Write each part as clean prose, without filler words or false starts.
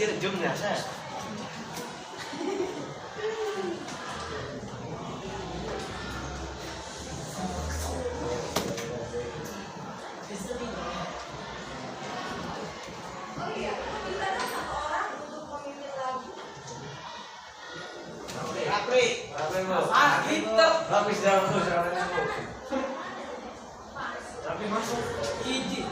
Tirjum ya saya. Rapis dalam terus tapi masuk gigi.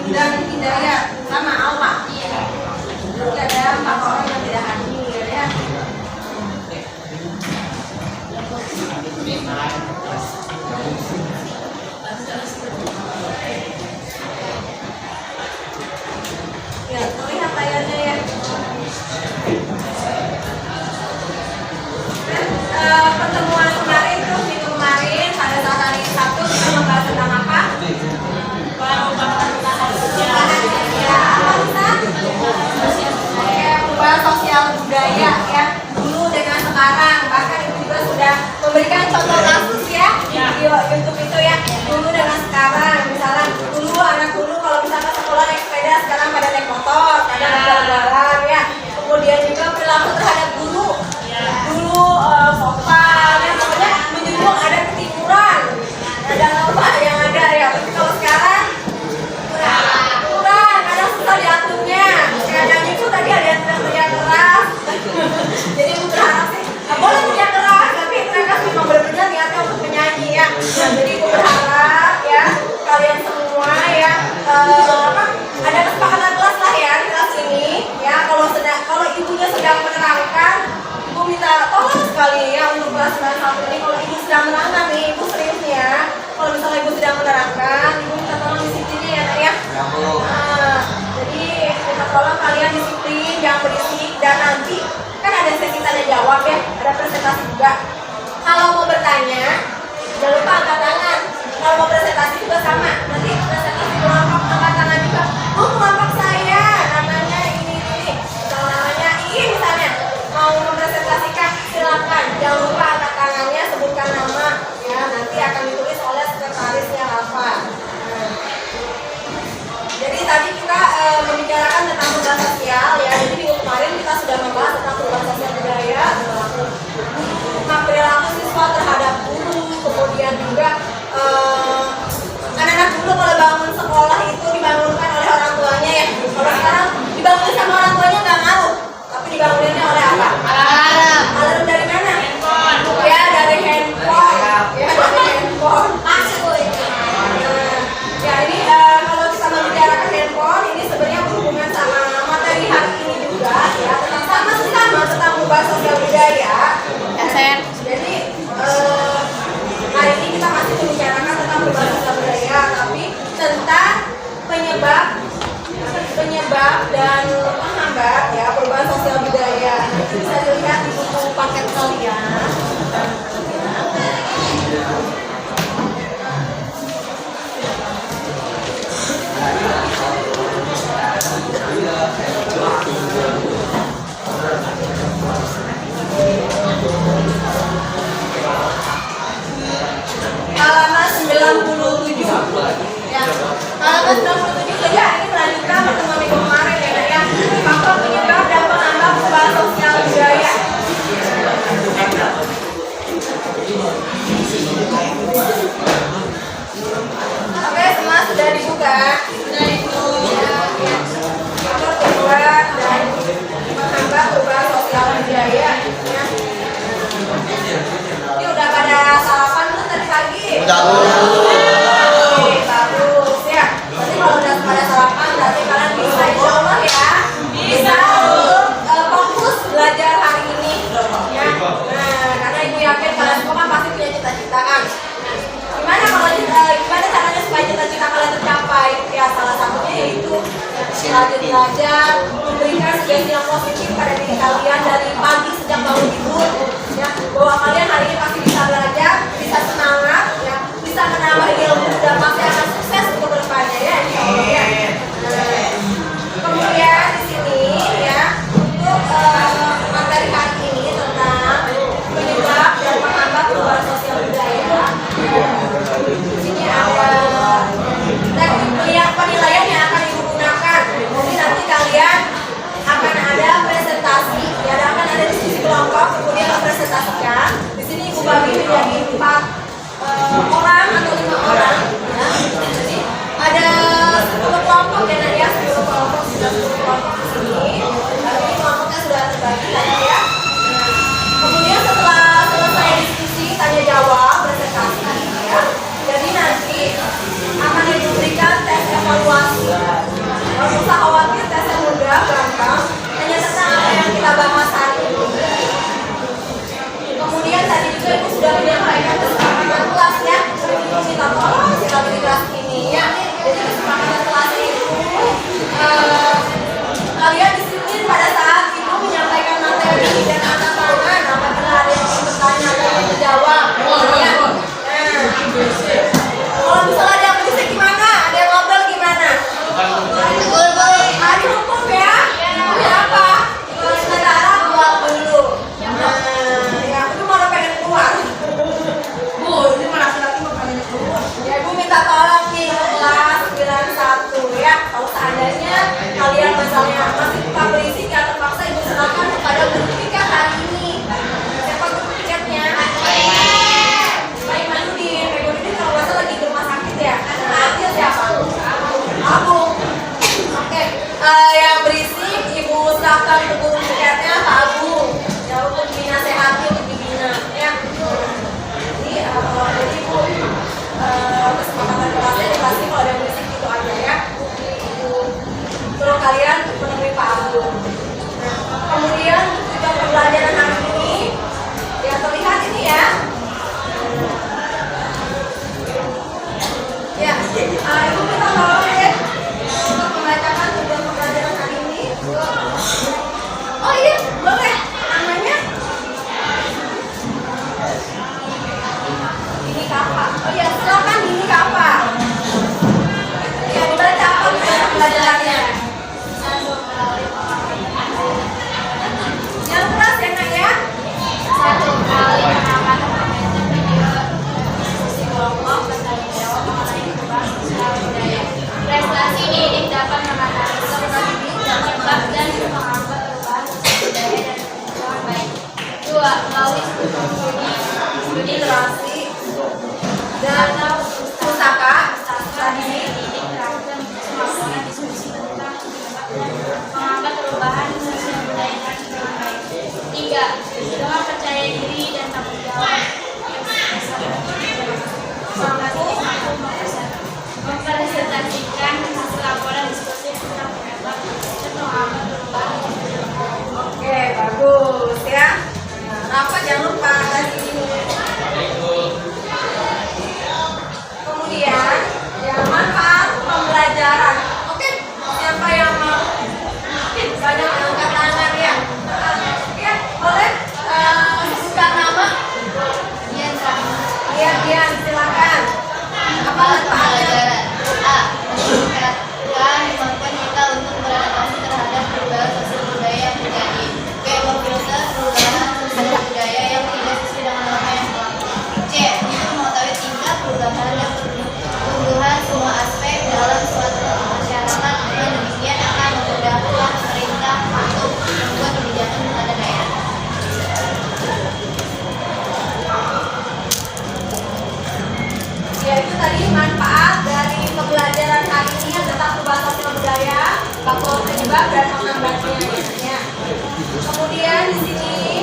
Dan Hidayat sama Alma. Jadi ada 4 orang yang tidak hadir ya. Ya, terlihat layarnya ya. Pertemuan kemarin tuh minggu kemarin pada saat hari Sabtu kita membahas tentang apa? Perubahan sosial budaya ya, dulu dengan sekarang. Bahkan ibu juga sudah memberikan contoh kasus ya di YouTube itu ya, dulu dengan sekarang. Misalnya dulu anak dulu kalau misalkan sekolah naik sepeda, sekarang pada naik motor, kadang jalan-jalan ya. Kemudian juga perilaku terhadap guru, dulu sopan ya. sosial budaya. Bisa dilihat di buku paket kalian. Halaman 97 ya. Halaman 97 saja ini melanjutkan pertemuan minggu kemarin ya Nak ya. Faktor penyebab dan penghambat perubahan sosial budaya. Oke, semua sudah dibuka. Sudah dibuka. Ya. Faktor penyebab dan penghambat perubahan sosial budaya. Ya. Ini udah pada sarapan belum tadi pagi? Udah. Oke, bagus ya. Berarti kalau udah pada sarapan berarti kalian bisa insya Allah ya. Bisa untuk fokus belajar hari ini ya. Nah, karena ibu yakin kalian semua kan pasti punya cita-cita kan. Gimana kalau gimana caranya supaya cita-cita kalian tercapai? Ya salah satunya yaitu rajin belajar, memberikan sugesti yang positif pada diri kalian dari pagi sejak bangun tidur ya, bahwa kalian hari ini pasti bisa belajar, bisa semangat ya, bisa menambah ilmu dan pasti akan sukses untuk kedepannya ya insya Allah ya. Kemudian di sini ya untuk materi hari ini tentang penyebab dan penghambat perubahan sosial budaya. Di sini ada teknik penilaian yang akan ibu gunakan. Jadi nanti kalian akan ada presentasi, ya akan ada diskusi kelompok, kemudian presentasikan. Di sini ibu bagi menjadi 4 orang atau 5 orang. Ya. Jadi ada 10 kelompok ya Nak ya, 10 kelompok sudah 10 kelompok di sini. Tapi kelompoknya sudah terbagi tadi ya. Kemudian setelah selesai diskusi tanya jawab presentasi ya. Jadi nanti akan diberikan tes evaluasi. Kalau usah khawatir, tesnya mudah, gampang. Hanya tentang apa yang kita bahas hari ini. Kemudian tadi juga ibu sudah menyampaikan kesepakatan kelas ya. Ibu minta tolong kita di kelas ini ya. Jadi kesepakatan kelas itu kalian disiplin pada saat ibu menyampaikan materi dan angkat tangan. Apabila ada yang ingin bertanya dan yang menjawab. Ya. Kalau misalnya ada yang berisik gimana? Ada yang ngobrol gimana? penyebab dan penghambatnya ya. Kemudian di sini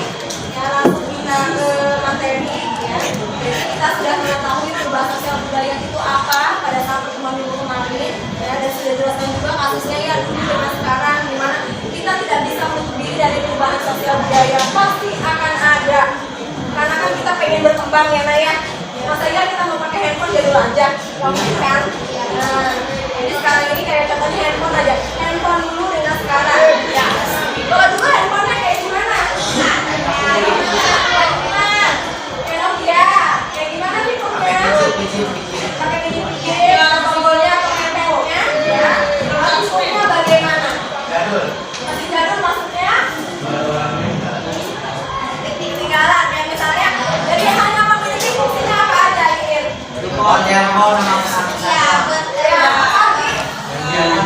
ya langsung kita ke materi ya. Jadi kita sudah mengetahui perubahan sosial budaya itu apa pada saat pertemuan minggu kemarin ya, dan sudah jelaskan juga kasusnya ya dulu dengan sekarang, di mana kita tidak bisa menutup diri dari perubahan sosial budaya, pasti akan ada karena kan kita pengen berkembang ya Naya. Masa iya kita mau pakai handphone jadi aja, nggak mungkin kan? Nah, jadi sekarang ini kayak contohnya handphone aja, handphone dulu dengan sekarang. Ya, kalau dulu handphonenya kayak gimana? Kayak Nokia, kayak gimana sih Nokia? Pakai pijit-pijit, tombolnya atau tempelnya? Ya, bentuknya bagaimana? Masih jadul maksudnya? Ketinggalan ya misalnya, jadi hanya memiliki fungsinya apa aja ini? Telepon sama pesan. Ya, betul. Ya, tapi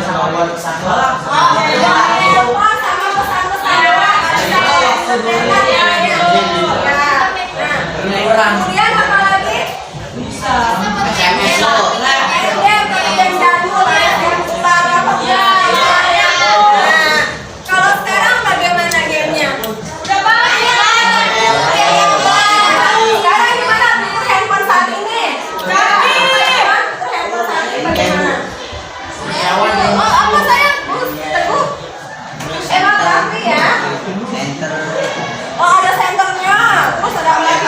Sama buat pesan. telepon sama pesan-pesan doang. Kemudian apa lagi? SMS lo. Yang jadul ya, yang utara kalau sekarang bagaimana gamenya? Udah banyak. Sekarang gimana fitur handphone saat ini? Handphone saat ini bagaimana? Oh, apa sayang? Teguh. Emang rapi ya? Enter. Oh, ada senternya. Terus ada apa lagi?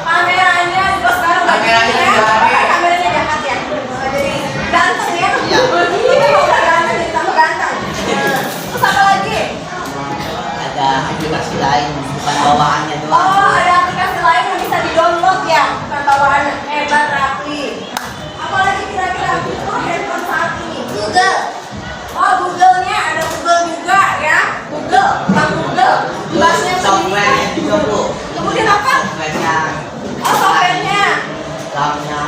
Kameranya juga sekarang Kameranya ya. juga rapi. Kameranya jahat ya. Jadi ganteng ya. Iya. Ini kalau udah ganteng jadi tambah ganteng. Terus apa lagi? Ada aplikasi lain, bukan bawaannya doang. Oh, ada aplikasi lain yang bisa di-download ya. Bukan bawaannya. Hebat Rafli. Apalagi kira-kira fitur handphone saat ini? Google. Oh, Google-nya ada Google juga ya. Google, Bang Google. Bahasnya Software-nya juga bu. Kemudian apa? Software-nya, Oh, software-nya. RAM-nya.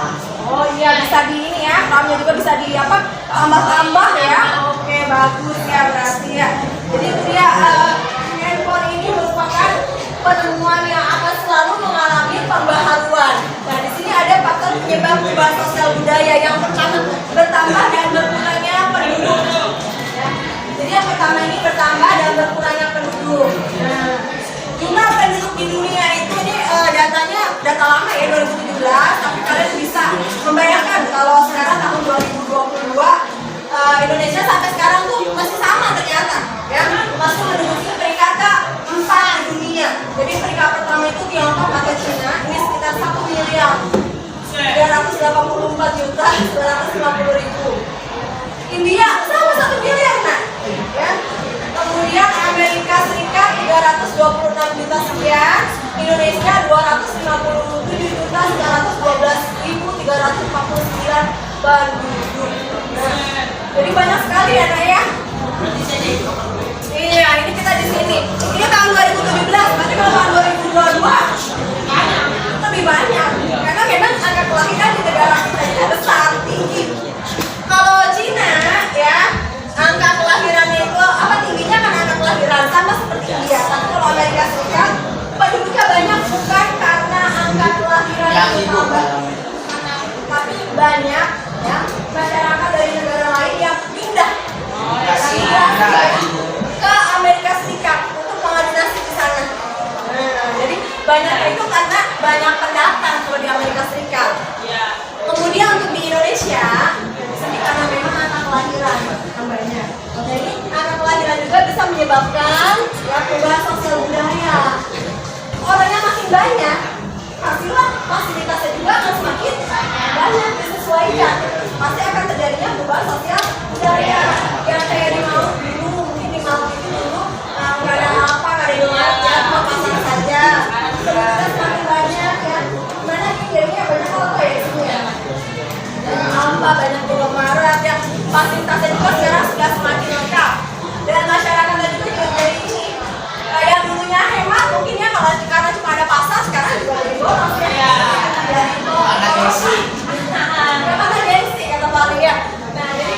Oh iya, bisa di ini ya. RAM-nya juga bisa di apa? Tambah-tambah ya. Oke, bagus ya berarti ya. Jadi itu dia handphone ini merupakan penemuan yang akan selalu mengalami pembaharuan. Nah, di sini ada faktor penyebab perubahan sosial budaya yang pertama bertambah dan berkurangnya penduduk. Ya. Jadi yang pertama ini bertambah dan berkurangnya penduduk. Nah, jumlah penduduk di dunia itu ini datanya data lama ya 2017, tapi kalian bisa membayangkan kalau sekarang tahun 2022 Indonesia sampai sekarang tuh masih sama ternyata ya, masih menduduki peringkat ke-4 di dunia. Jadi peringkat pertama itu Tiongkok atau Cina, ini sekitar 1 miliar 384 juta 950 ribu. India sama 1 miliar nah ya. Kemudian Amerika Serikat 326 juta sekian, Indonesia 257 juta 912.349 penduduk. Nah, jadi banyak sekali ya Nak ya. Iya, ini kita di sini. Ini tahun 2017, berarti kalau tahun 2022 lebih banyak. Karena memang angka kelahiran di negara kita ini besar, tinggi. Kalau Cina ya, angka kelahirannya itu apa tingginya kan angka kelahiran sama seperti India. Tapi kalau Amerika Serikat penduduknya banyak bukan karena angka kelahiran Yang yang ibu. tambah, tapi banyak ya masyarakat dari negara lain yang pindah ke Amerika Serikat untuk mengadinasi di sana. Nah, jadi banyak itu karena banyak pendatang kalau di Amerika Serikat. Kemudian untuk di Indonesia, sedih karena memang anak kelahiran tambahnya. Jadi anak kelahiran juga bisa menyebabkan ya perubahan sosial budaya. Orangnya makin banyak, pastilah fasilitasnya juga akan semakin banyak disesuaikan. Pasti akan terjadinya perubahan sosial budaya. Yang kayak di Maluku dulu, mungkin di Maluku itu dulu nggak ada apa, nggak ada dolar, ya cuma pasang saja. Fasilitas semakin banyak ya. Mana yang jadinya banyak apa ya di sini ya? Apa banyak konglomerat yang fasilitasnya juga sekarang sudah semakin lengkap. Dan masyarakatnya juga jadi ini. Yang dulunya hemat mungkin ya kalau karena cuma ada pasar sekarang juga lebih boros ya. Anak gengsi. Karena gengsi kata paling ya. Nah jadi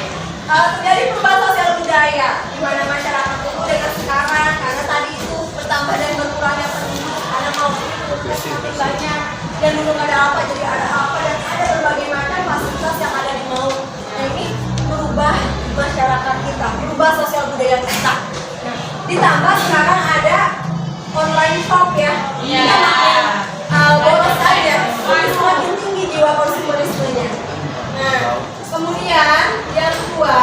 terjadi perubahan sosial budaya di mana masyarakat itu dengan sekarang karena tadi itu bertambah dan berkurangnya penduduk, ada mau itu semakin banyak dan dulu nggak ada apa jadi ada apa dan ada berbagai macam fasilitas yang ada di mau. Nah ini merubah masyarakat kita, merubah sosial budaya kita. Ditambah sekarang ada online shop ya. Iya. Kita makin boros aja. Tapi semakin tinggi jiwa konsumerismenya. Nah, kemudian yang kedua,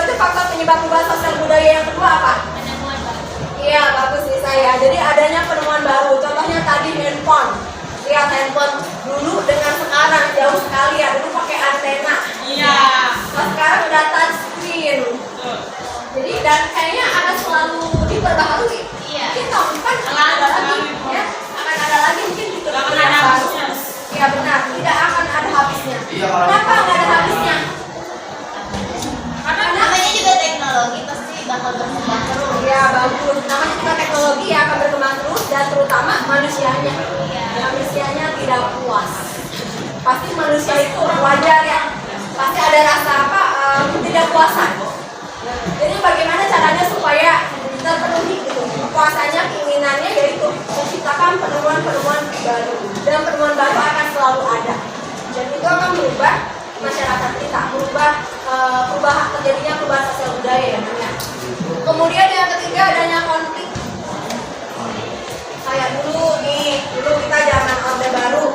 itu faktor penyebab perubahan sosial budaya yang kedua apa? Iya, bagus nih saya. Jadi adanya penemuan baru. Contohnya tadi handphone. Lihat handphone dulu dengan sekarang jauh sekali ya. Dulu pakai antena. Iya. Nah, sekarang udah touch screen. Jadi dan kayaknya akan selalu diperbaharui. Iya. Mungkin tahun depan akan ada lagi, ya. Akan ada lagi mungkin di Nggak akan ada habisnya. Iya benar, tidak akan ada habisnya. Iya, kalau Kenapa nggak ada habisnya? Karena namanya juga teknologi pasti bakal berkembang terus. Ya bagus. Namanya juga teknologi ya akan berkembang terus dan terutama manusianya. Manusianya tidak puas. Pasti manusia itu wajar ya. Pasti ada rasa apa? Ketidakpuasan. Jadi bagaimana caranya supaya terpenuhi gitu kepuasannya, keinginannya yaitu menciptakan penemuan-penemuan baru dan penemuan baru akan selalu ada dan itu akan merubah masyarakat kita, merubah terjadinya perubahan sosial budaya ya namanya. Kemudian yang ketiga adanya konflik. Kayak dulu kita zaman Orde Baru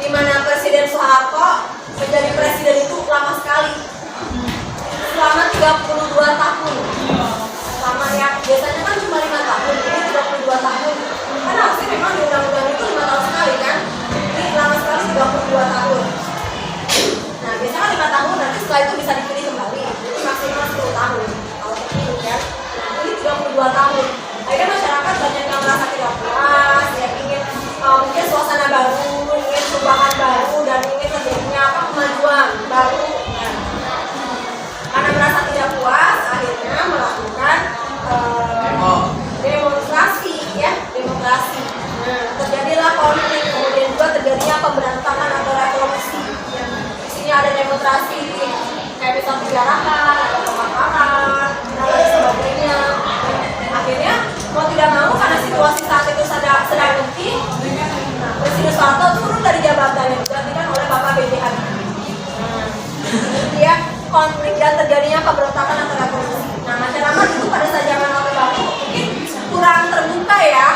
di mana Presiden Soeharto menjadi presiden itu lama sekali. Selama 32 tahun. Sama ya, biasanya kan cuma 5 tahun, ini 32 tahun. Karena harusnya memang di undang-undang itu 5 tahun sekali kan. Ini lama sekali 32 tahun. Nah, biasanya kan 5 tahun, nanti setelah itu bisa dipilih kembali. Jadi maksimal 10 tahun. Kalau terpilih ya. Nah, ini 32 tahun. Akhirnya masyarakat banyak yang merasa tidak puas, ya ingin mungkin suasana baru, ingin perubahan baru, dan ingin terjadinya kemajuan baru. Nah, karena merasa tidak puas, akhirnya melakukan demonstrasi ya, demonstrasi. Nah, terjadilah konflik, kemudian juga terjadinya pemberontakan atau revolusi. Di sini ada demonstrasi, kayak misalnya penjarahan, ada pembakaran, dan lain sebagainya. Akhirnya mau tidak mau karena situasi saat itu sedang genting, nah, Presiden Soeharto turun dari jabatannya digantikan oleh Bapak B.J. Habibie. Dia konflik dan terjadinya pemberontakan atau revolusi. Nah, masyarakat itu pada saat zaman Orde Baru mungkin kurang terbuka ya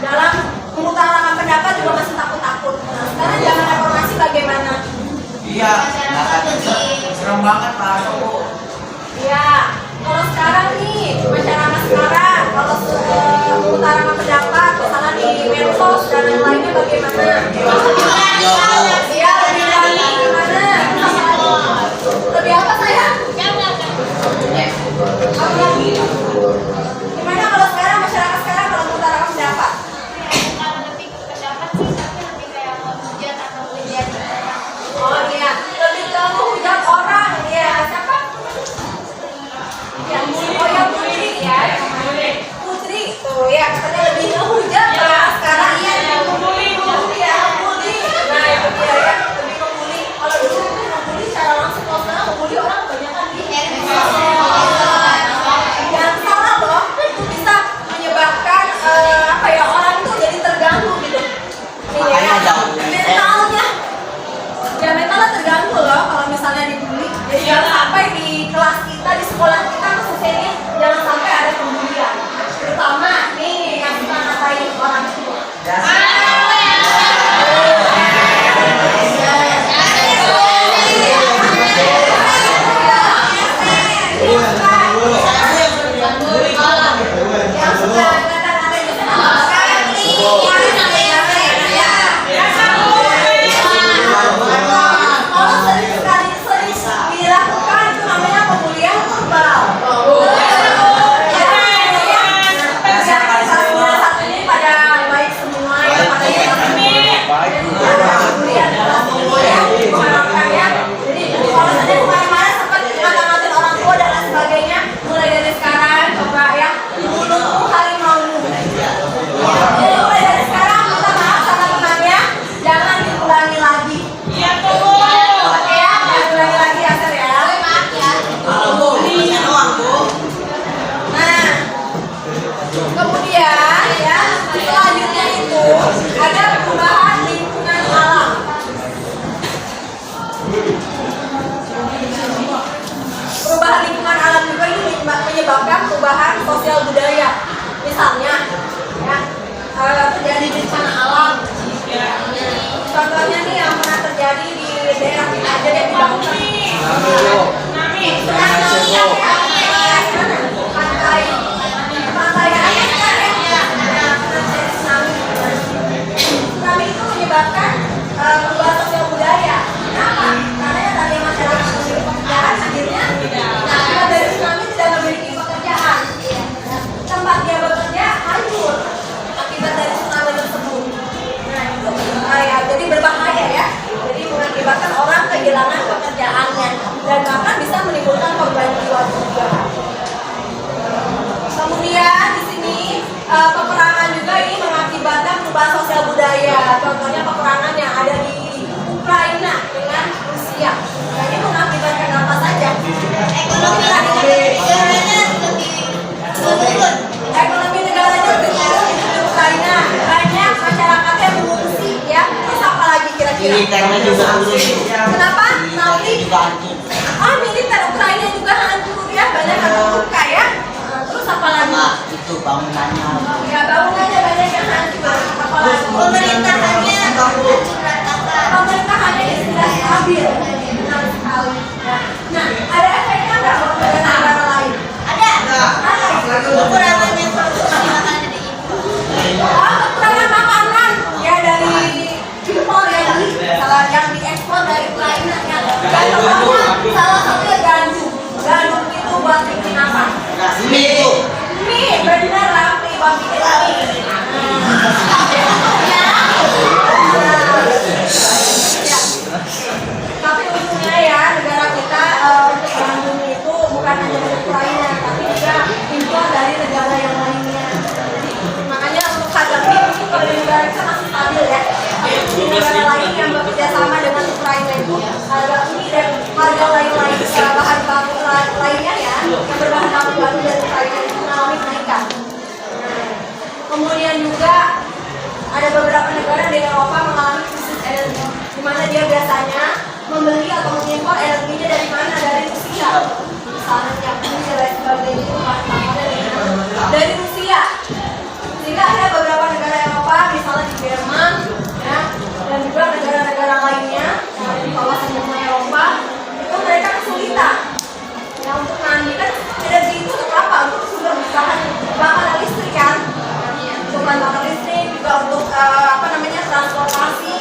dalam mengutarakan pendapat, juga masih takut-takut. Nah, sekarang zaman reformasi bagaimana? Iya, serem banget Pak Bu. Ya, kalau sekarang nih masyarakat sekarang kalau mengutarakan pendapat, misalnya di medsos dan yang lainnya bagaimana? Ya, lebih berani gimana? Lebih apa sayang? Gimana kalau sekarang masyarakat sekarang kalau mengutarakan pendapat? Kalau lebih ke pendapat sih, tapi lebih kayak menghujat atau menghujat orang. Oh iya, lebih ke menghujat orang ya. Siapa? Yang Putri ya. Putri tuh ya, katanya lebih menghujat lah sekarang ya. Membuli ya, membuli. Nah itu dia ya. menyebabkan perubahan sosial budaya. Misalnya, ya, terjadi bencana alam. Contohnya nih yang pernah terjadi di daerah kita aja deh di Banten. Pantai tsunami itu menyebabkan perubahan sosial budaya. Kenapa? Karena yang tadi masyarakat memiliki pekerjaan, akhirnya akibat dari tsunami tidak memiliki pekerjaan. Tempat dia bekerja hancur akibat dari tsunami tersebut. Nah itu berbahaya. Jadi berbahaya ya. Jadi mengakibatkan orang kehilangan pekerjaannya dan bahkan bisa menimbulkan korban jiwa juga. Kemudian di sini peperangan juga ini mengakibatkan perubahan sosial budaya. Contohnya peperangan yang ada di Ukraina dengan Rusia. Nah, ini mengakibatkan apa saja? Ekonomi negaranya turun. Ekonomi negaranya turun di Ukraina. Banyak masyarakat yang mengungsi ya. Terus apa lagi kira-kira? Militernya juga turun. Kenapa? Nanti Juga hancur. militer Ukraina juga hancur ya. Banyak yang terluka ya. Terus apa lagi? Sama itu bangunannya. Ya bangunannya banyak yang hancur. Apalagi pemerintahannya sudah stabil. Benar sekali. Nah, ada efeknya nggak buat negara lain? Ada. Kekurangannya produksi makanan dari impor. Kekurangan makanan ya dari impor ya. Salah yang diekspor dari Ukraina ya. Contohnya salah satunya gandum. Gandum itu buat bikin apa? Mie itu. Mie, benar lah, mie buat bikin mie. Tapi untungnya ya negara kita untuk gandum itu bukan hanya dari Ukraina, tapi juga impor dari negara yang lainnya. Makanya untuk harga mie mungkin kalau di negara kita masih stabil ya. Tapi di negara lain yang bekerja sama dengan Ukraina itu harga mie dan harga lain-lain bahan baku lainnya ya yang berbahan baku baru dari Ukraina itu mengalami kenaikan. Kemudian juga ada beberapa negara di Eropa mengalami krisis energi, di mana dia biasanya membeli atau mengimpor energinya dari mana? Dari Rusia. Misalnya minyak dan lain sebagainya itu dari Rusia. Sehingga ada beberapa negara Eropa, misalnya di Jerman, ya, dan juga negara-negara lainnya yang ada di kawasan benua Eropa, itu mereka kesulitan. Ya, untuk menandikan energi itu untuk apa? Untuk sumber bahan listrik kan? Untuk bahan listrik juga untuk transportasi.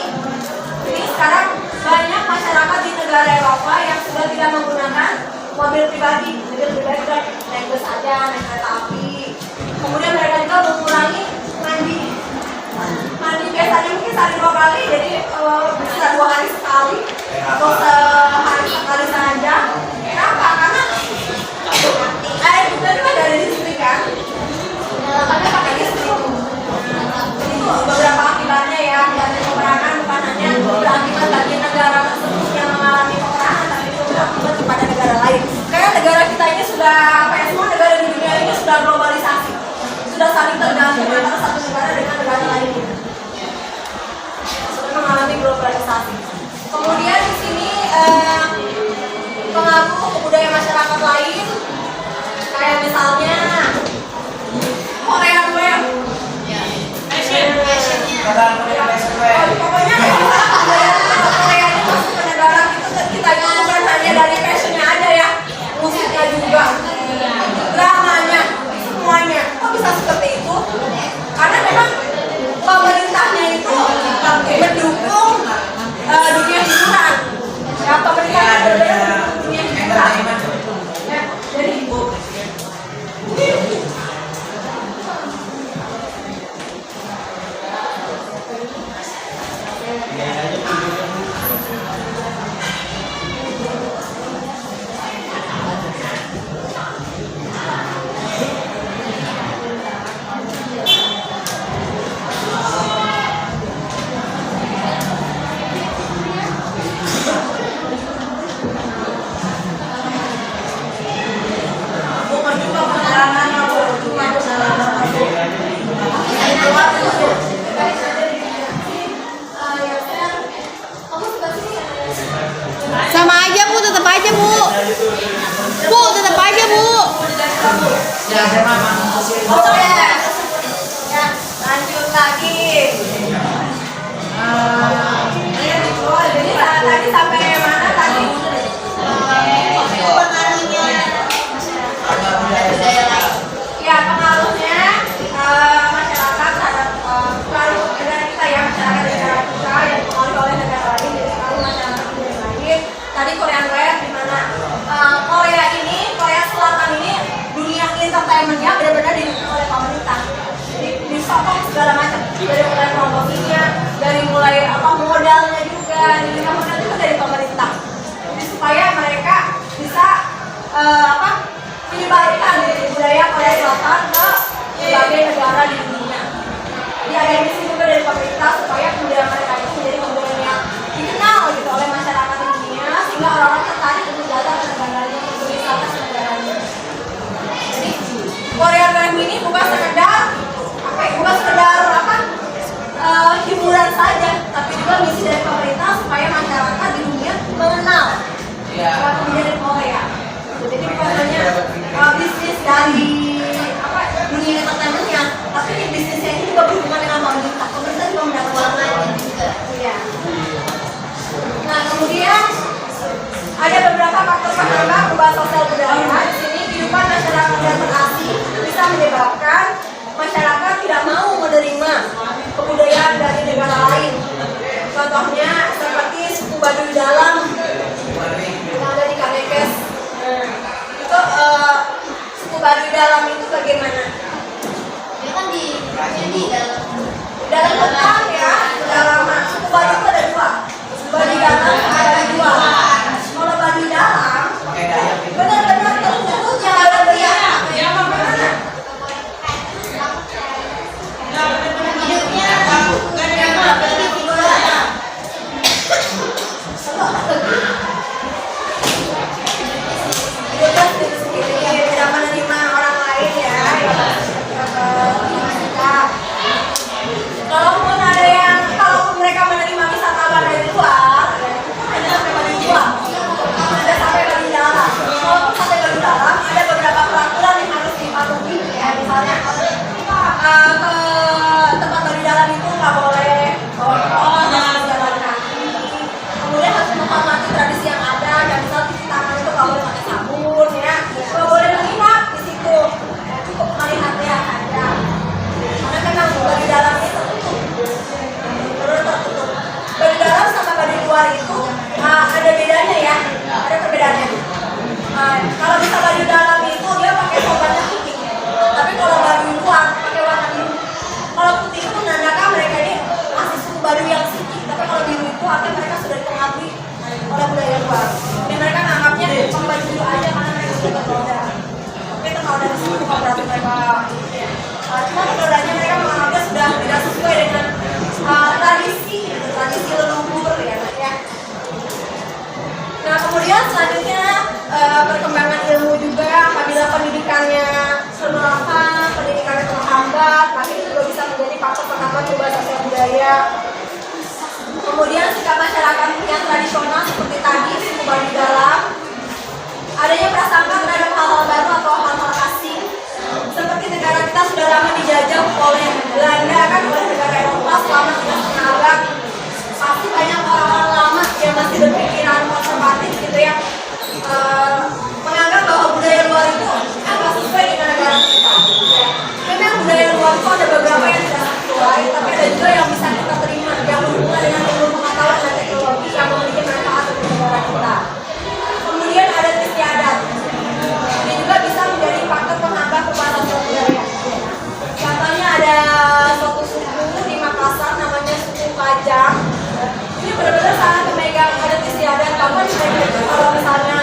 Jadi sekarang banyak masyarakat di negara Eropa yang sudah tidak menggunakan mobil pribadi, naik bus aja, naik kereta api. Kemudian mereka juga mengurangi mandi biasanya mungkin sehari 2 kali, jadi bisa 2 hari sekali atau sehari sekali saja. Kenapa? Karena air juga dari listrik kan, makanya pakai listrik. Itu beberapa akibatnya ya, dari peperangan bukan hanya berakibat bagi negara tersebut yang mengalami peperangan, tapi juga berakibat kepada negara lain. Kayak negara kita ini sudah, semua negara di dunia ini sudah globalisasi, sudah saling tergantung antara satu negara dengan negara lain. Sudah mengalami globalisasi. Kemudian di sini pengaruh ke budaya masyarakat lain, kayak misalnya Korea dulu ya. Pokoknya Korea ini masuk ke negara kita itu bukan hanya dari fashionnya aja ya, musiknya juga, dramanya, semuanya. Kok bisa seperti itu? Karena memang pemerintahnya itu mendukung menyebarkan budaya Korea Selatan ke berbagai negara di dunia. Jadi ada misi juga dari pemerintah supaya budaya mereka itu menjadi budaya yang dikenal gitu oleh masyarakat di dunia, sehingga orang-orang tertarik untuk datang ke negaranya, untuk berwisata ke negaranya. Jadi Korea Film ini bukan sekedar hiburan saja, tapi juga misi dari pemerintah supaya masyarakat di dunia mengenal budaya Korea. Jadi bukan hanya bisnis dari dunia entertainmentnya, tapi bisnisnya ini juga berhubungan dengan pemerintah. Pemerintah juga mendapatkan juga. Iya. Nah, kemudian ada beberapa faktor penambah perubahan sosial budaya. Di sini kehidupan masyarakat yang berasing bisa menyebabkan masyarakat tidak mau menerima kebudayaan dari negara lain. Contohnya seperti suku Baduy Dalam yang ada di Kanekes. Itu suku Baduy Dalam itu bagaimana? Dia kan di Dalam hutan ya, sudah lama. Suku Baduy itu ada dua. Baduy Dalam ada dua. Kalau Baduy Dalam, benar-benar tertutup yang ada dia. Yang mana? Tidak menerima orang lain ya. Kalaupun mereka menerima wisatawan dari luar, itu hanya sampai Baduy dua, ada sampai Baduy Dalam. Kalaupun sampai Baduy Dalam, ada beberapa peraturan yang harus dipatuhi ya, misalnya ke tempat Baduy Dalam itu nggak boleh bawa jalan kaki, kemudian harus menghormati tradisi yang ada, dan misal cuci tangan itu nggak boleh pakai sabun ya, nggak boleh menginap di situ, cukup melihatnya aja. Karena memang Baduy Dalam itu tertutup. Baduy Dalam sama Baduy luar itu ada bedanya ya, ada perbedaannya. Kalau bisa Baduy Dalam itu dia pakai sorbannya putih, tapi kalau Baduy luar pakai warna biru. Kalau putih itu menandakan mereka ini masih suku Baduy yang suci, tapi kalau biru itu artinya mereka sudah dipengaruhi oleh budaya luar. Dan mereka menganggapnya baju biru aja karena mereka sudah tergoda. Tapi tergoda dari situ bukan berarti mereka. Cuma tergodanya mereka menganggapnya sudah tidak sesuai dengan tradisi leluhur ya. Nah, kemudian selanjutnya perkembangan ilmu juga, apabila pendidikannya terlambat, pendidikannya terhambat, maka itu juga bisa menjadi faktor penghambat perubahan sosial budaya. Kemudian sikap masyarakat yang tradisional seperti tadi suku Baduy Dalam, adanya prasangka terhadap hal-hal baru atau hal-hal asing, seperti negara kita sudah lama dijajah oleh Belanda kan, oleh negara Eropa selama 3,5 abad. Pasti banyak orang-orang lama yang masih berpikiran konservatif gitu ya, menganggap bahwa budaya luar itu agak sesuai dengan negara kita. Memang budaya luar itu ada beberapa yang tidak sesuai, tapi ada juga yang bisa kita terima, yang berhubungan dengan ilmu pengetahuan dan teknologi yang memiliki manfaat untuk negara kita. Kemudian adat istiadat, ini juga bisa menjadi faktor penghambat perubahan sosial budaya. Contohnya ada suatu suku di Makassar namanya suku Kajang. Ini benar-benar sangat memegang adat istiadat. Bahkan mereka itu kalau misalnya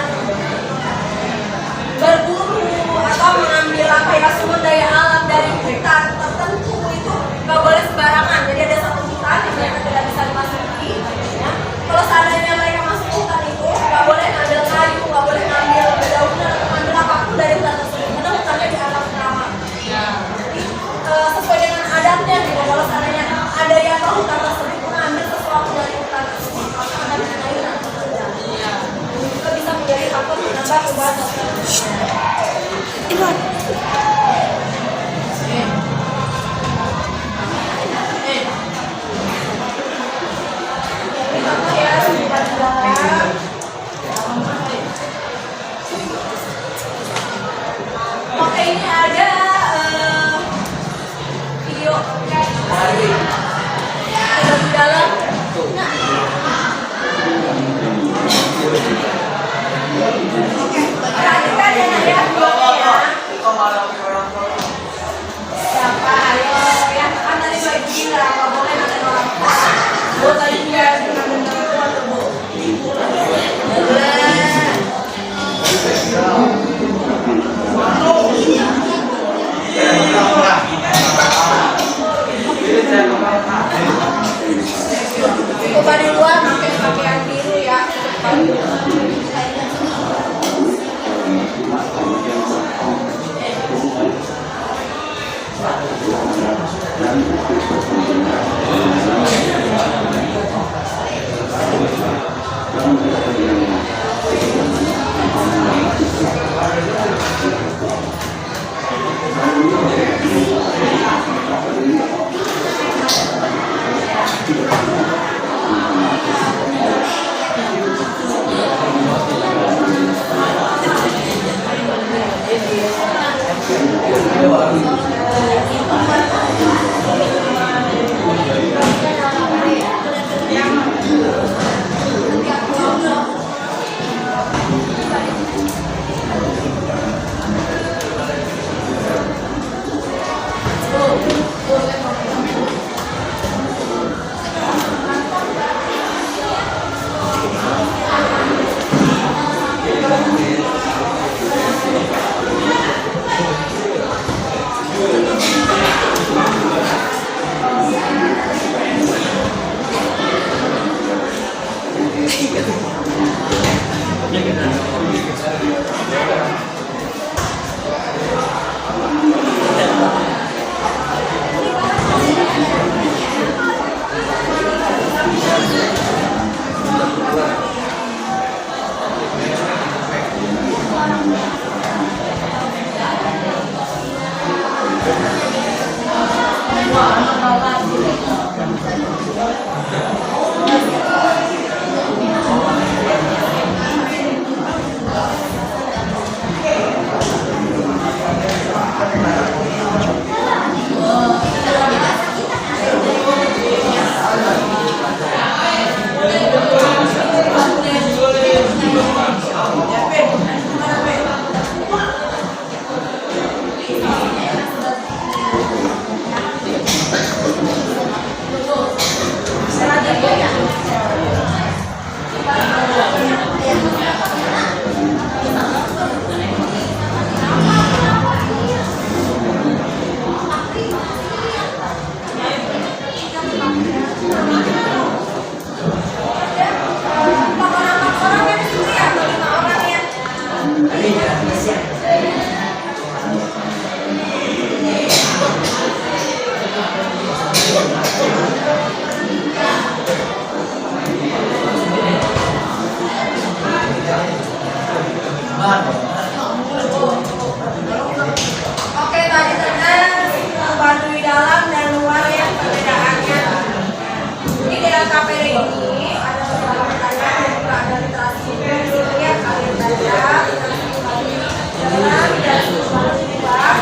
berburu atau mengambil sumber daya alam dari hutan tertentu itu nggak boleh sembarangan. Jadi ada satu hutan yang mereka tidak bisa dimasuki. Ya. Kalau seandainya mereka masuk hutan itu nggak boleh ngambil kayu, nggak boleh ngambil dedaunan atau ngambil apapun dari hutan tersebut karena hutannya dianggap keramat. Jadi sesuai dengan adatnya gitu. Kalau seandainya ada yang ke hutan tersebut mengambil sesuatu dari hutan tersebut, maka akan dikenai hutan tersebut. Ini juga bisa menjadi faktor penambah perubahan sosial. Oke, ini ada video Baduy Dalam. Nah, oke, perhatikan ya, Oke, tadi tentang Baduy dalam dan luar yang perbedaannya. Ini dalam KPD ini ada beberapa pertanyaan dan juga ada literasi juga di sini ya kalian baca dalam dan luar.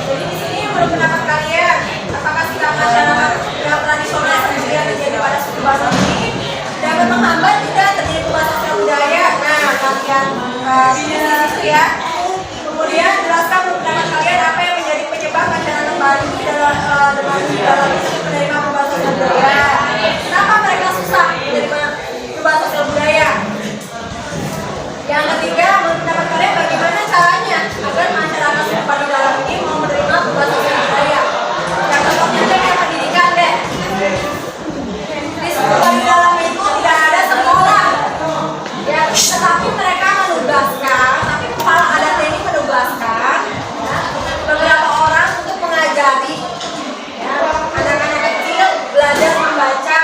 Jadi di sini menurut pendapat kalian, apakah sikap masyarakat yang tradisional seperti yang terjadi pada suku Batak ini dapat menghambat tidak terjadi pembatasan budaya? Nah, kalian pilih ya. Kemudian jelaskan menurut pendapat kalian apa yang menjadi penyebab masyarakat Baduy dalam menerima pembatasan budaya. Kenapa mereka susah menerima pembatasan budaya? Yang ketiga, menurut pendapat kalian bagaimana caranya agar masyarakat suku Baduy dalam ini mau menerima pembatasan budaya? Yang contohnya deh kayak pendidikan deh. Di suku Baduy dalam itu tidak ada sekolah, ya, tetapi mereka menugaskan, tapi kepala adat ini menugaskan ya, beberapa orang untuk mengajari ya, anak-anak kecil belajar membaca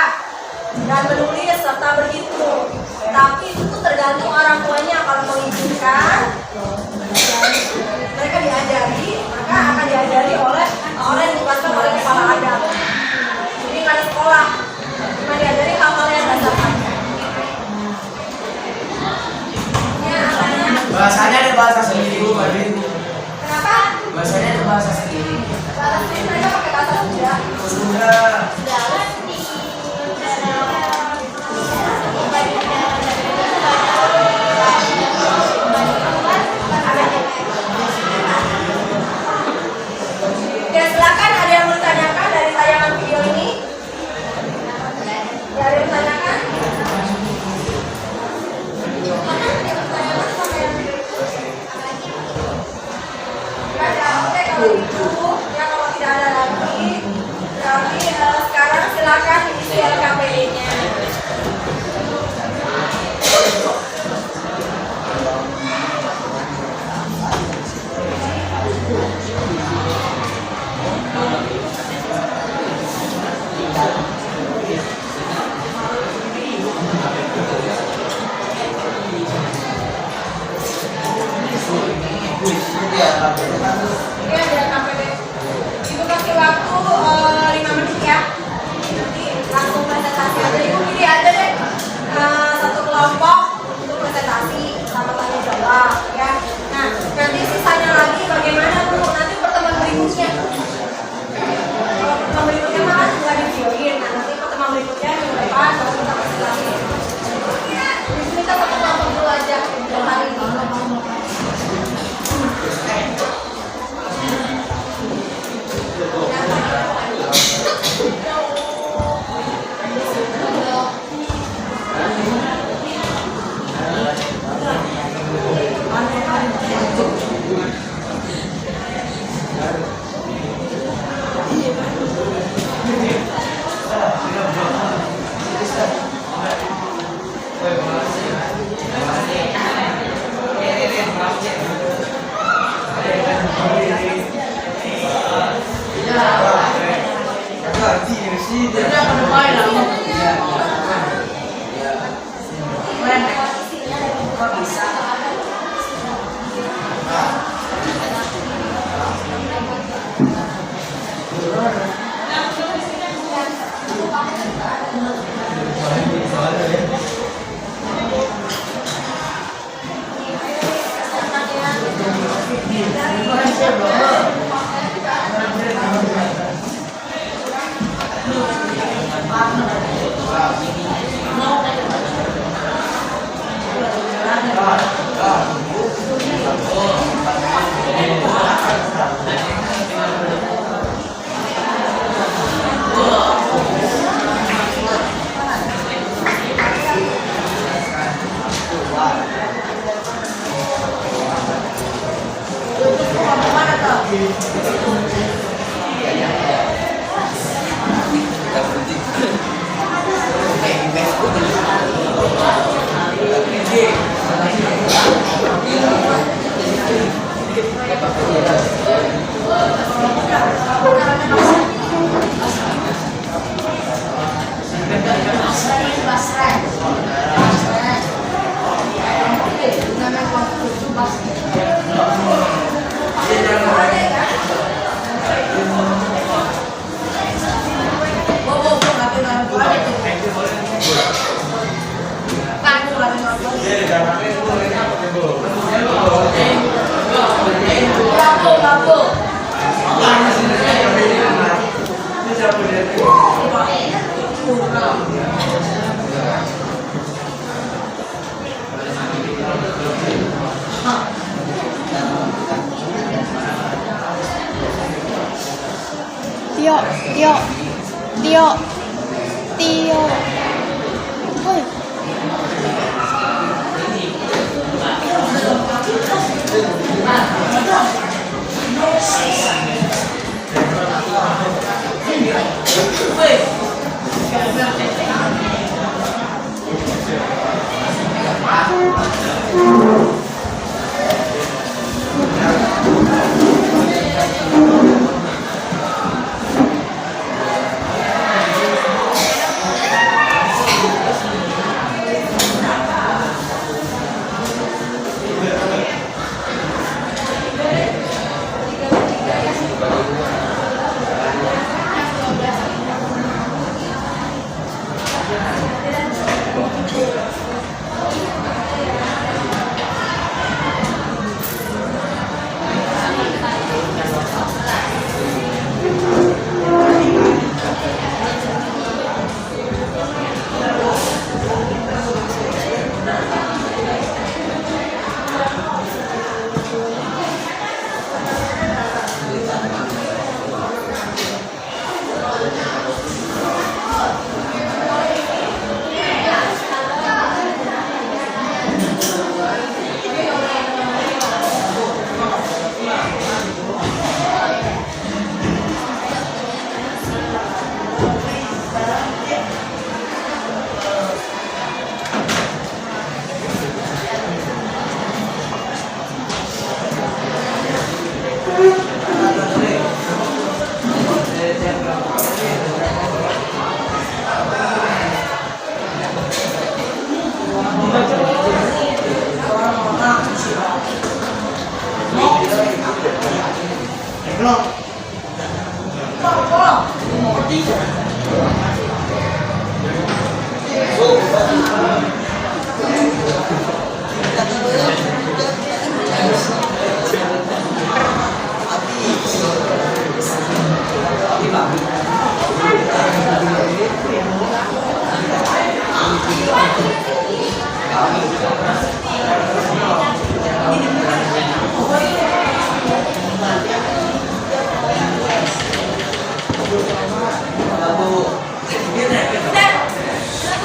dan menulis serta berhitung. Tapi itu tuh tergantung orang tuanya, kalau mengizinkan mereka diajari, maka akan diajari oleh orang yang ditugaskan oleh kepala adat. Jadi nggak ada sekolah, cuma diajari hal-hal yang dasar saja. Bahasanya ada bahasa sendiri Bu Baduy. Kenapa? Bahasanya ada bahasa sendiri. Bahasa sendiri mereka pakai bahasa Sunda. Sunda. Ya silakan, ada yang mau ditanyakan dari tayangan video ini? Ya, ada yang ditanyakan? Oke, kalau gitu ya, kalau tidak ada lagi berarti sekarang silakan isi LKPD-nya. Ini ada KPD. Ibu kasih waktu 5 menit ya. Nanti langsung presentasi aja. Ibu pilih aja deh satu kelompok untuk presentasi sama tanya jawab ya. Nah, nanti sisanya lagi bagaimana Bu? Nanti pertemuan berikutnya. Kalau pertemuan berikutnya mah kan nggak di-videoin. Nah, nanti pertemuan berikutnya minggu depan baru kita presentasi. Di sini kita satu kelompok dulu aja untuk hari ini. Oke, Tio, Tio, Tio, Tio. Ôi.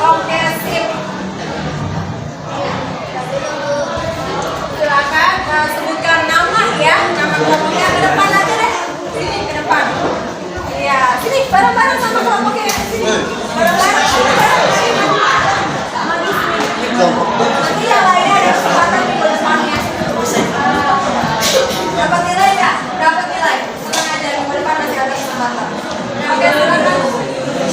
Oke, sip. Silakan sebutkan nama ya, nama kelompoknya ke depan aja deh. Sini ke depan. Iya, sini bareng-bareng sama kelompoknya. Sini. Bareng-bareng. Sama di sini. Nanti yang lainnya ada kesempatan di depannya. Dapat nilai ya? Dapat nilai. Tenang aja, di depan masih ada kesempatan. Oke, silakan.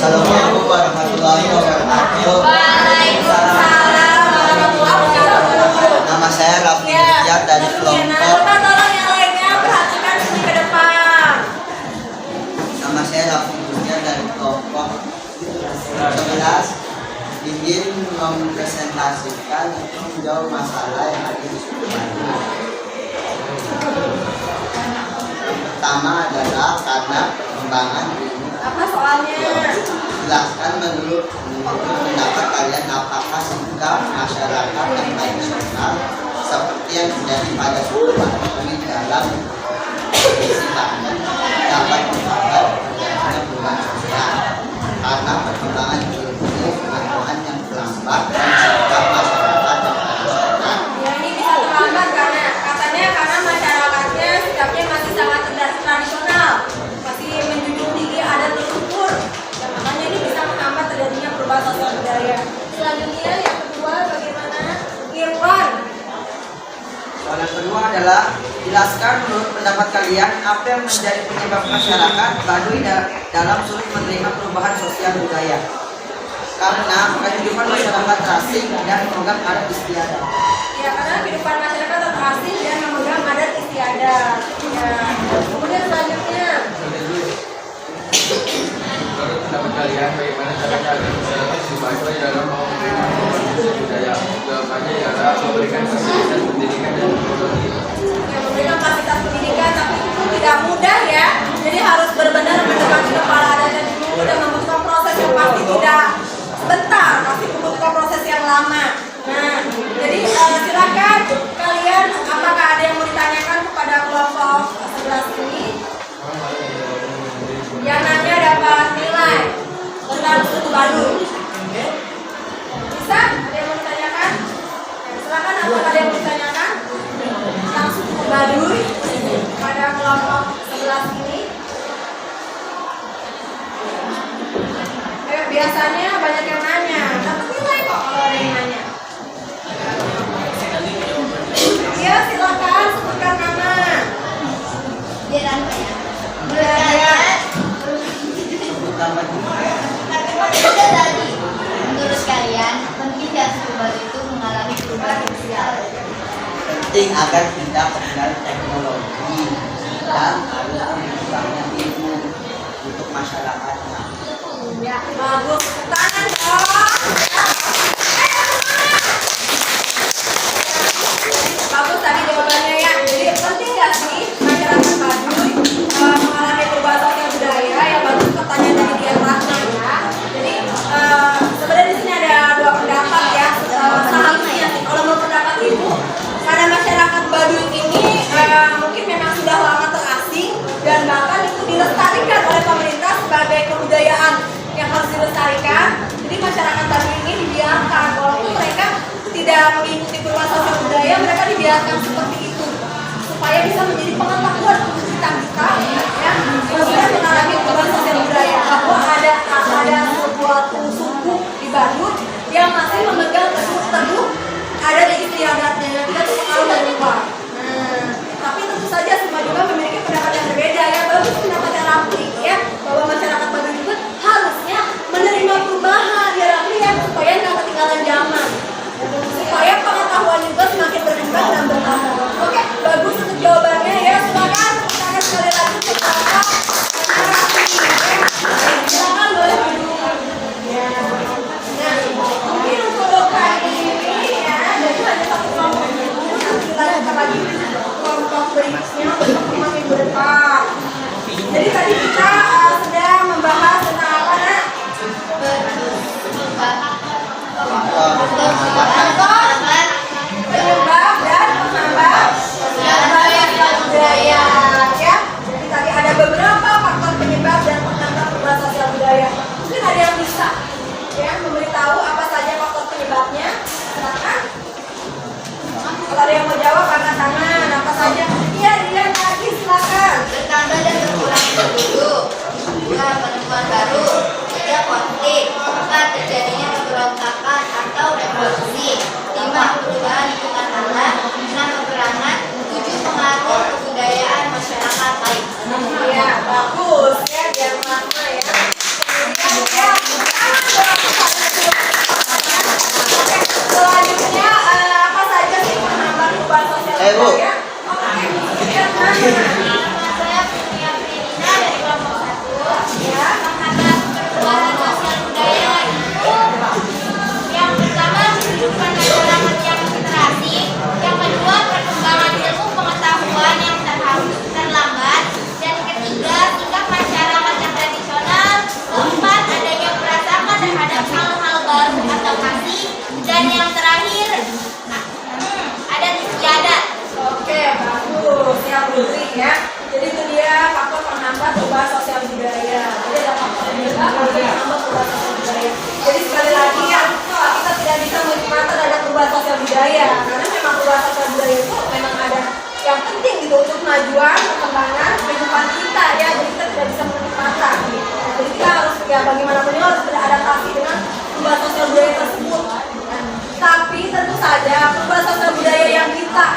Assalamualaikum warahmatullahi wabarakatuh. Waalaikumsalam warahmatullahi wabarakatuh. Nama saya Raffi Rizkyat dari kelompok. Tolong yang lainnya perhatikan sini ke depan. Nama saya Raffi Rizkyat dari kelompok 11. Ingin mempresentasikan atau menjawab masalah yang ada di suku Bandung. Pertama adalah karena perkembangan ilmu. Apa soalnya? Jelaskan menurut pendapat kalian apakah sikap masyarakat yang tradisional seperti yang terjadi pada suku Baduy dalam kondisi Banten dapat menghambat terjadinya perubahan sosial karena perkembangan ilmu pengetahuan yang terlambat dan sikap masyarakat yang tradisional. Ya ini bisa terlambat karena katanya karena masyarakatnya sikapnya masih sangat tradisional, masih menjunjung tinggi adat leluhur. Ya, makanya ini bisa menghambat terjadinya perubahan sosial budaya. Selanjutnya yang kedua bagaimana? Irwan. Soal yang kedua adalah jelaskan menurut pendapat kalian apa yang menjadi penyebab masyarakat Baduy dalam sulit menerima perubahan sosial budaya. Karena kehidupan masyarakat terasing dan program adat istiadat. Ya karena kehidupan masyarakat terasing Baduy. Bisa? Ada yang mau ditanyakan? Silakan, apakah ada yang mau ditanyakan tentang suku Baduy pada kelompok 11 ini? Biasanya banyak yang nanya, dapat nilai kok kalau ada yang nanya. Ya silakan sebutkan nama. Biar apa ya? Belajar. Itu tadi, menurut kalian, penting gak suku Baduy itu mengalami perubahan sosial? Penting agar tidak terkendali teknologi dan harus berkembangnya ilmu untuk masyarakatnya. Ya, bagus. Tangan dong. Bagus tadi jawabannya ya. Jadi penting nggak sih masyarakat Baduy mengalami perubahan sosial budaya? Ya bagus pertanyaan dari Dian Rahma ya. Jadi sebenarnya di sini ada dua pendapat ya. Seharusnya kalau menurut pendapat ibu, karena masyarakat Baduy ini mungkin memang sudah lama terasing dan bahkan itu dilestarikan oleh pemerintah sebagai kebudayaan yang harus dilestarikan. Jadi masyarakat Baduy ini dibiarkan walaupun mereka tidak mengikuti perubahan sosial budaya, mereka dibiarkan seperti itu supaya bisa menjadi pengetahuan untuk kita ya, sudah mengalami perubahan sosial budaya bahwa ada suatu suku di Baduy yang masih memegang teguh adat istiadatnya, kita tuh tahu dari luar. Tapi tentu saja semua juga memiliki pendapat yang berbeda ya. Bagus pendapat yang Rafli ya, bahwa masyarakat Baduy juga harusnya menerima perubahan ya Rafli ya, supaya nggak ketinggalan zaman, supaya pengetahuan juga semakin berkembang dan bertambah. Oke, bagus untuk jawabannya ya. Silakan pertanyaan sekali lagi untuk Bapak dan Rafli ya. Silakan boleh duduk ya. Nah, mungkin untuk kali ini ya, jadi hanya satu kelompok dulu, nanti kita lagi kelompok berikutnya untuk minggu depan. Jadi tadi kita sedang membahas tentang apa nak? Penyebab dan penambah perubahan budaya ya. Jadi tadi ada beberapa faktor penyebab dan penambah perubahan sosial budaya. Mungkin ada yang bisa ya memberitahu apa saja faktor penyebabnya? Silakan. Kalau ada yang mau jawab angkat tangan, apa saja? Iya, dia lagi silakan. Bertambah dan berkurangnya penduduk, dua penemuan baru, tiga konflik, empat terjadinya pemberontakan atau revolusi, lima perubahan lingkungan tanah, enam peperangan, tujuh pengaruh kebudayaan masyarakat lain. Iya, bagus ya, biar lama ya. Kemudian selanjutnya apa saja sih penambah perubahan sosial budaya? Saya punya Prina dari kelompok 1. Ya, menghambat perubahan sosial budaya itu yang pertama kehidupan masyarakat yang literasi, yang kedua perkembangan ilmu pengetahuan yang terlambat, dan ketiga sikap masyarakat yang tradisional, keempat adanya perasaan terhadap hal-hal baru atau kasih, dan yang terakhir adat istiadat. Oke, bagus ya Putri ya. Jadi itu dia faktor penghambat perubahan sosial budaya. Jadi ada faktor penyebab dan penghambat perubahan sosial budaya. Jadi sekali lagi ya, kita tidak bisa menikmati terhadap perubahan sosial budaya karena memang perubahan sosial budaya itu memang ada yang penting gitu untuk kemajuan, perkembangan kehidupan kita ya. Jadi kita tidak bisa menikmati. Jadi kita harus ya bagaimanapun juga harus beradaptasi dengan perubahan sosial budaya tersebut. Tapi tentu saja perubahan sosial budaya yang kita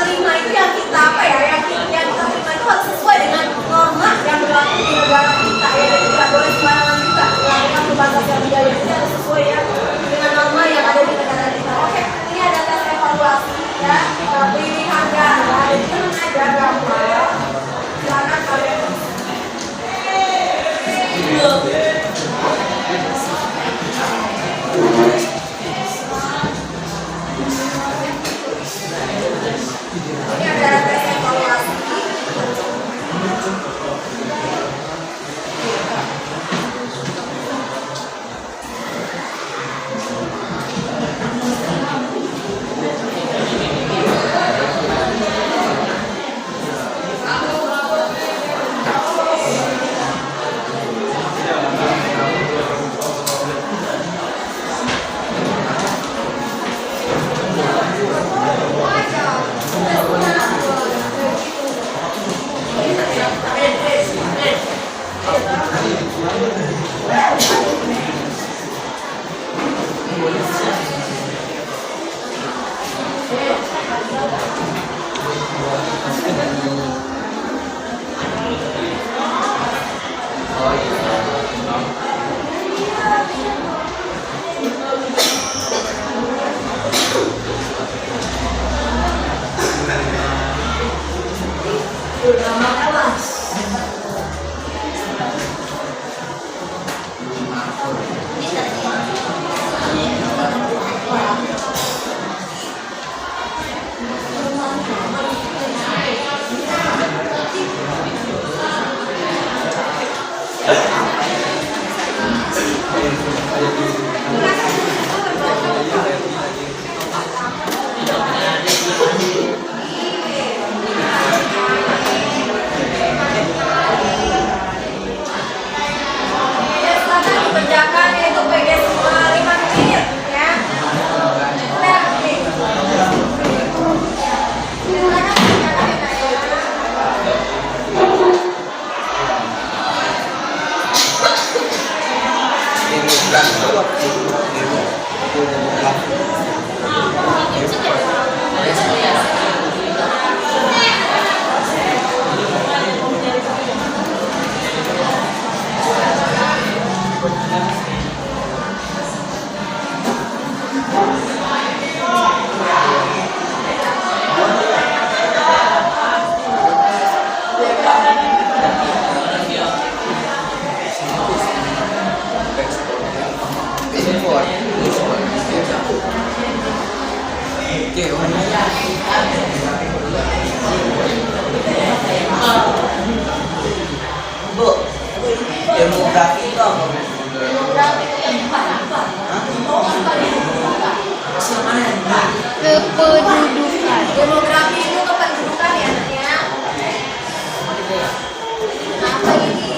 terima itu yang kita yang kita terima itu harus sesuai dengan norma yang berlaku di negara kita ya. Jadi tidak boleh sembarangan juga melakukan perubahan sosial budaya, itu harus sesuai ya dengan norma yang ada di negara kita. Oke, ini ada tes evaluasi ya, pilihan ganda, jadi tenang aja gampang. Silakan kalian. Ini ada tes evaluasi. Nama kelas. Kerjakan yaitu PG semua 5 menit ya. Udah, nih. Bu, demografi itu apa? Kependudukan. Demografi itu kependudukan ya anaknya. Apa ini?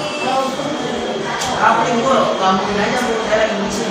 Apa ini Bu? Ngomongin aja Bu, saya lagi ngisi.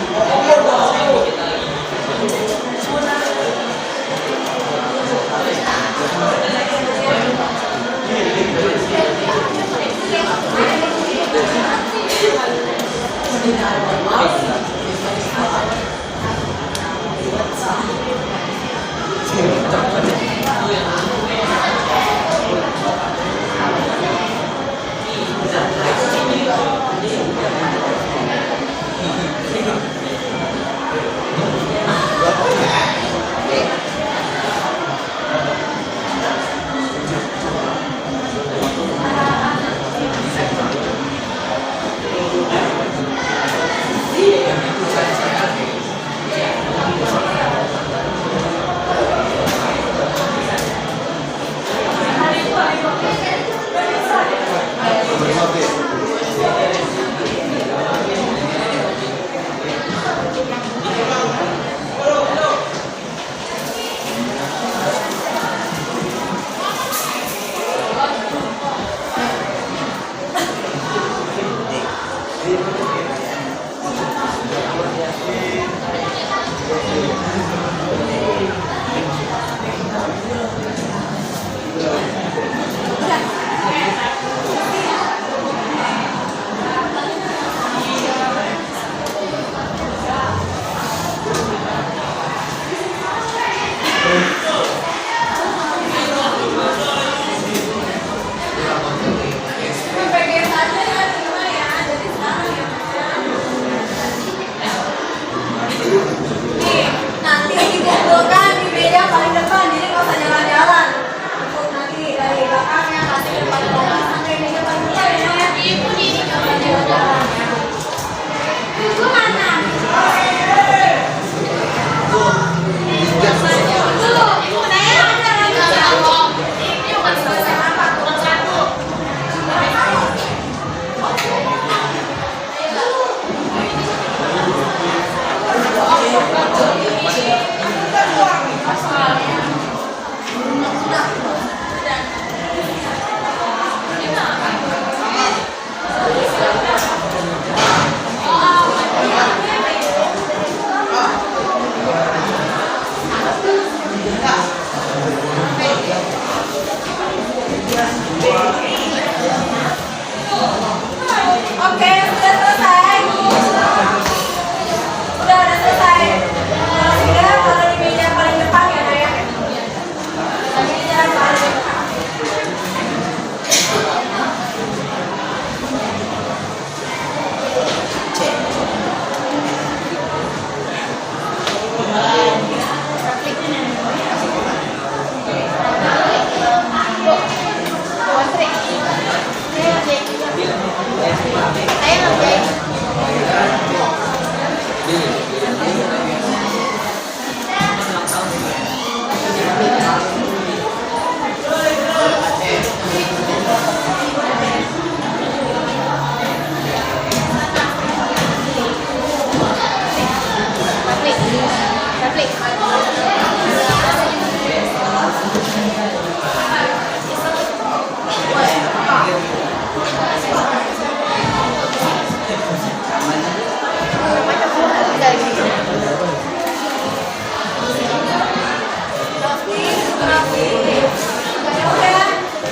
Trik.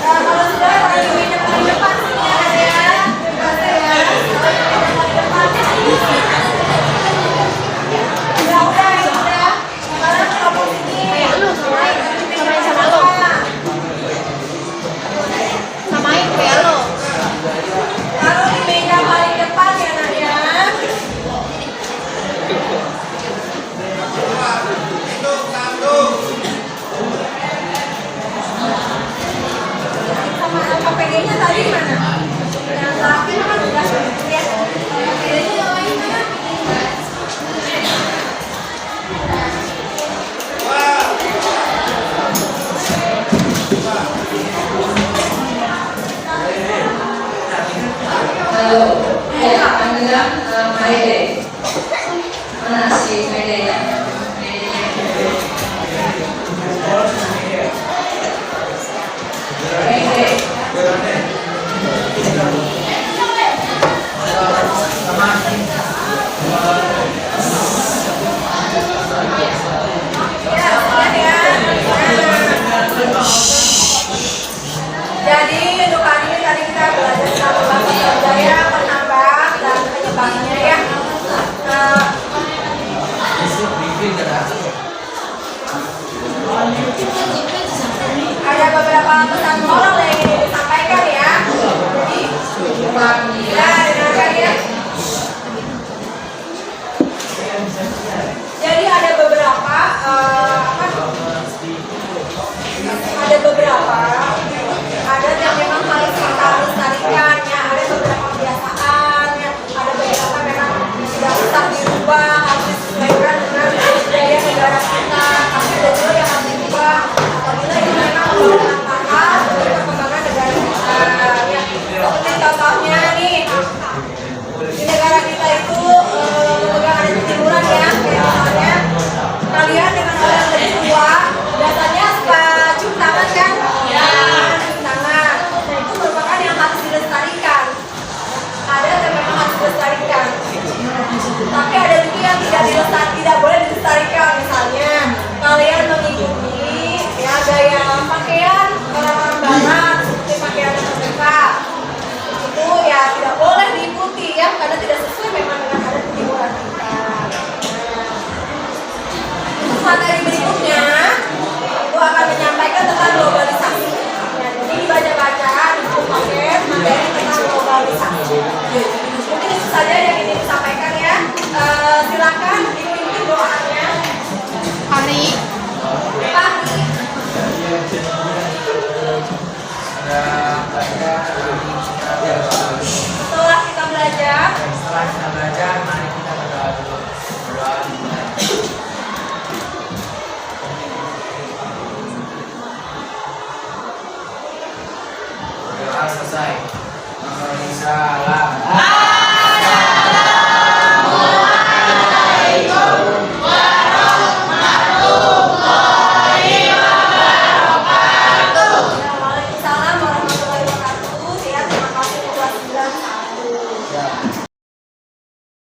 Kalau sudah paling meja paling depan sini ya. Bebas ya. Paling depan. Udah. Sekarang kamu sini. Kayak lu samain sama lo. Samain kayak lo. Taruh di meja paling depan ya nak ya. Sama PPG-nya tadi mana? Yang laki kan udah ya. PPG-nya yang lain mana? Halo, ya, panggilan Maide. Mana si Maide ya? Maide. Ya, sudah ya. Jadi untuk hari ini tadi kita belajar tentang bahasa budaya, penambang dan penyebarannya ya. Ada beberapa pesan moral